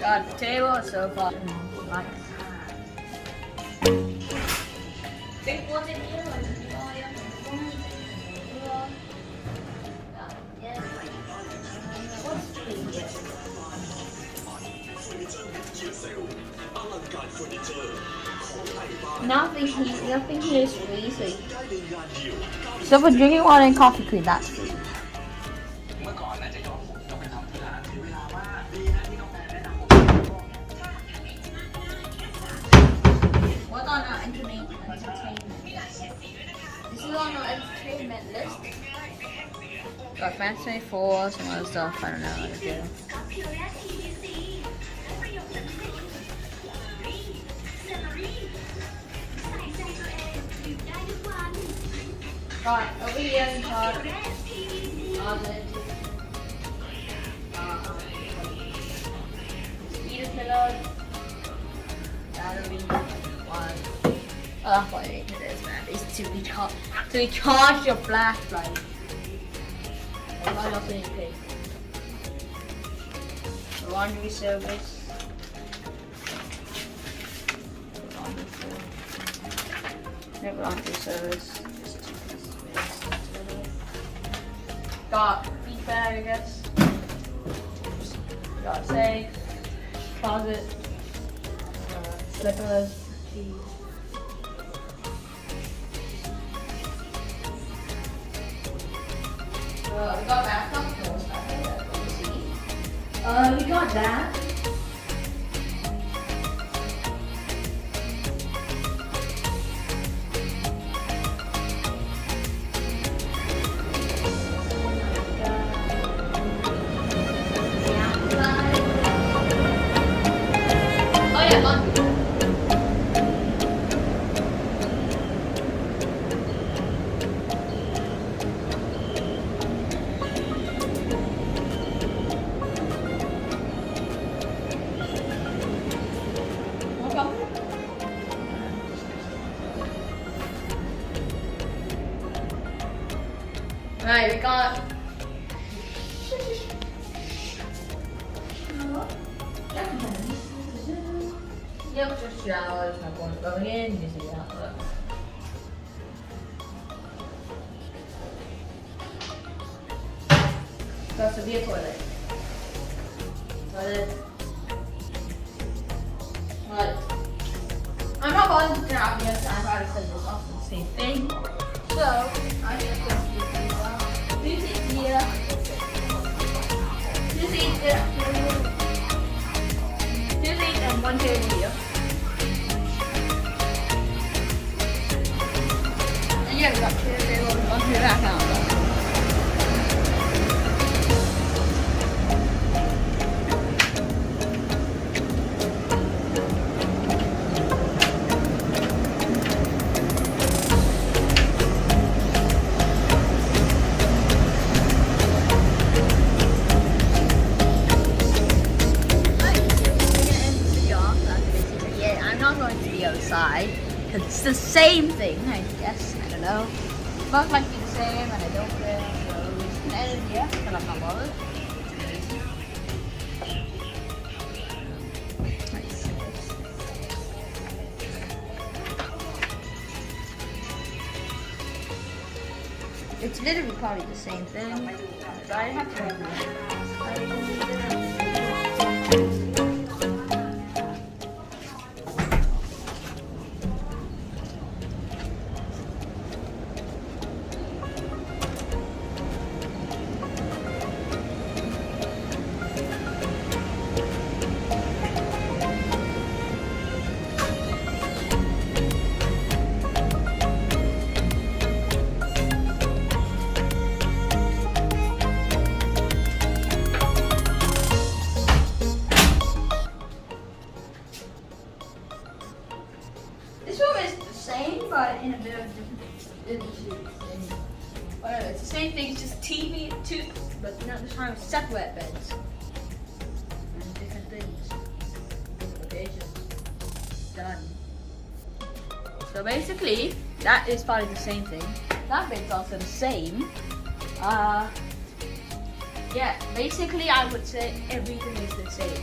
Got the table, sofa, lights. เป็นตัวเป็นนี้เลยNothing here is free, so for drinking water and coffee cream, that's free. เมื่อก่อนน่าจะย้อนผมต้องไปทำที่ร้านเสียเวลามากดีนะที่น้องแพรแนะนำผม What on our entertainment? This is on our entertainment list. Got Fancy 4, some other stuff, I don't know how to do. Right, over here in car. Speeder pillows. Battery. One. Oh, that's what it is, man. It's to recharge your flashlight. I'm not nothing to pay. Laundry service. Never laundry service. Got beach bag, I guess. Got safe, closet, slippers, keys. We got backup doors. We got that. Oh yeah, laundry. Right, we got. Yep, just showers. My one's going in. You see that? Look. That's to be a toilet. Toilet. Right. I'm not going to grab the other side. I've already said this often the same thing. So I'm just going to do this here. Two seats there. Two seats and one table here. And yeah, we got two tables and one table back out. Outside because it's the same thing, I guess. I don't know. Both might be the same, and I don't care. So it's an edit here, but I'm not bothered. Nice. It's literally probably the same thing. But I have to. But in a bit of different, whatever. It's the same thing, it's just TV, two, but not this time separate beds and different things. Okay, just done. So basically, that is probably the same thing. That bed's also the same. Yeah, basically I would say everything is the same.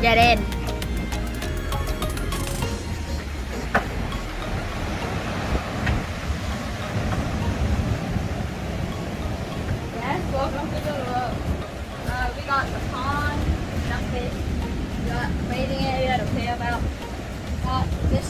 อย่าเด่น Yes, welcome to the road. We got the pond, nothing. We got bathing area to play about. Got this.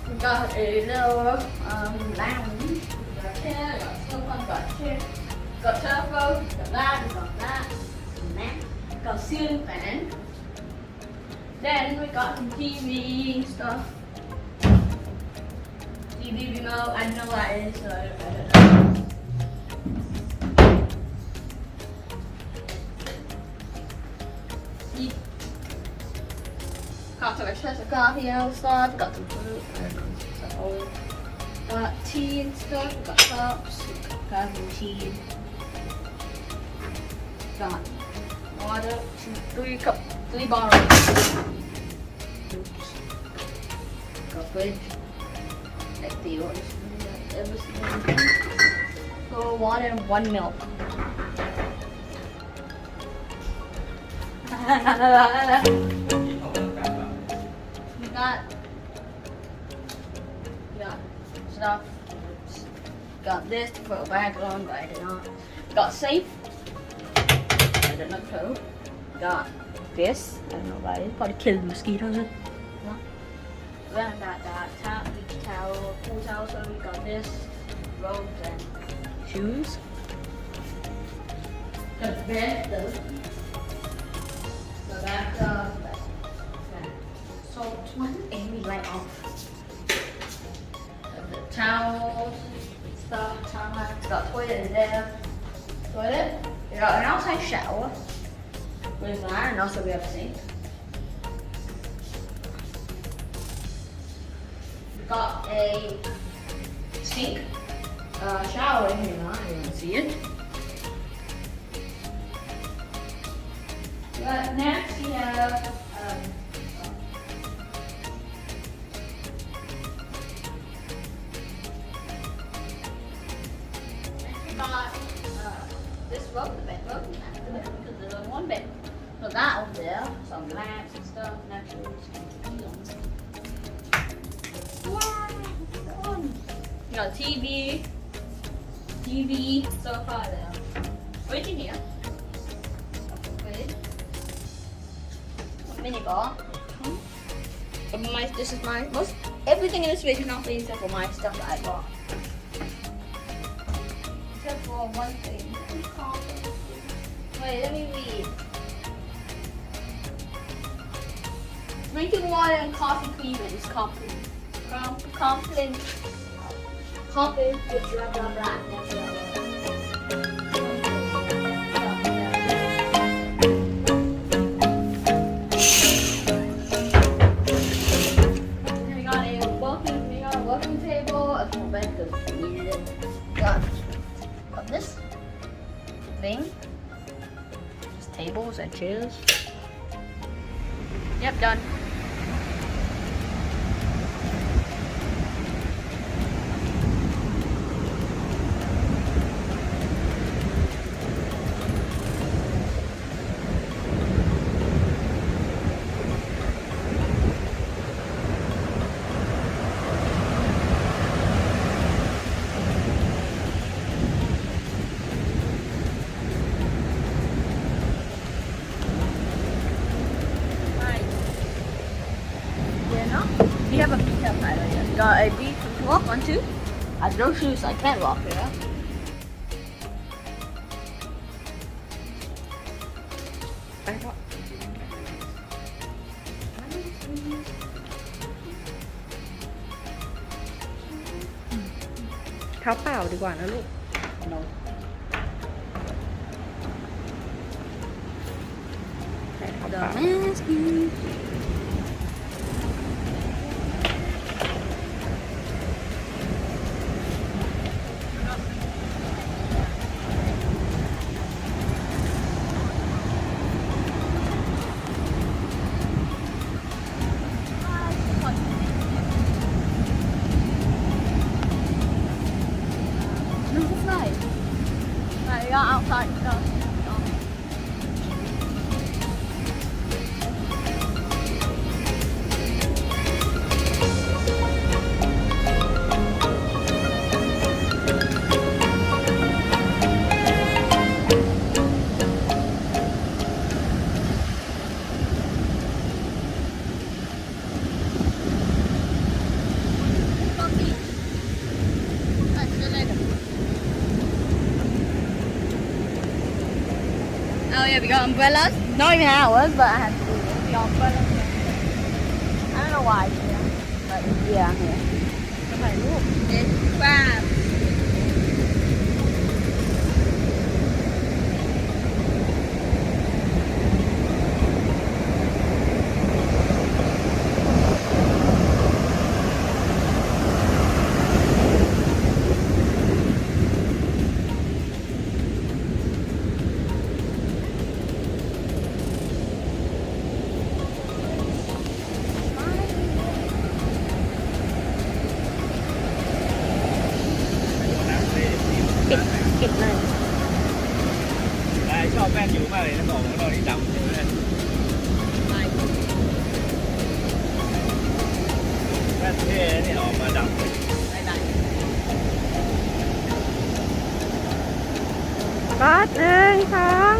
We got a little lounge. We got a chair, got sofa, got chair, got turbo, got that, and that, got ceiling fan. Then we got some TV stuff. TV remote, I don't know what it is, so I don't know. Got some extra coffee outside, got some fruit, so got tea and stuff, got cups, got machine, got water, 3 bottles. Oops. Got fridge, like the orange, everything. So water and 1 milk. We got stuff. Got this to put a bag on, but I did not. Got safe. I did not know. Got this. I don't know what it is. Probably killed mosquitoes. No. Then I got that beach towel, pool towel. So we got this, robes and shoes. Got the bed, the bathtub. So one Amy light off. The towels, stuff, towel racks, got toilet in there. Toilet. We got an outside shower with that, and also we have a sink. We got a sink, shower in here now. You can see it. But next we have this rug, the bed rug, because there's only one bed. So that over there, some lamps and stuff, naturally. Wow, you got TV, sofa there. Fridge in here. Fridge. A mini bar. This is my everything in this fridge is not free except for my stuff that I bought. Except for one thing. Wait, let me read. Drinking water and coffee creamer is complete with blah blah blah. We got a working table, a small bed because we needed it. Got this thing. Just tables and chairs. Yep, done. We have a beach outside right here. We got a beach to walk onto. I have no shoes, so I can't walk here.เท้าเปล่าดีกว่านะลูก No. The mask. here we got umbrellas. Not even ours, but I had to do this. The umbrellas. I don't know why, but yeah, here. It's crab.ปิดเลย ได้ชอบแม่นอยู่มากเลยนะบอกว่าเรานี่ดำใช่ไหมแม่นเท่เนี่ยออกมาดำก็หนึ่งสอง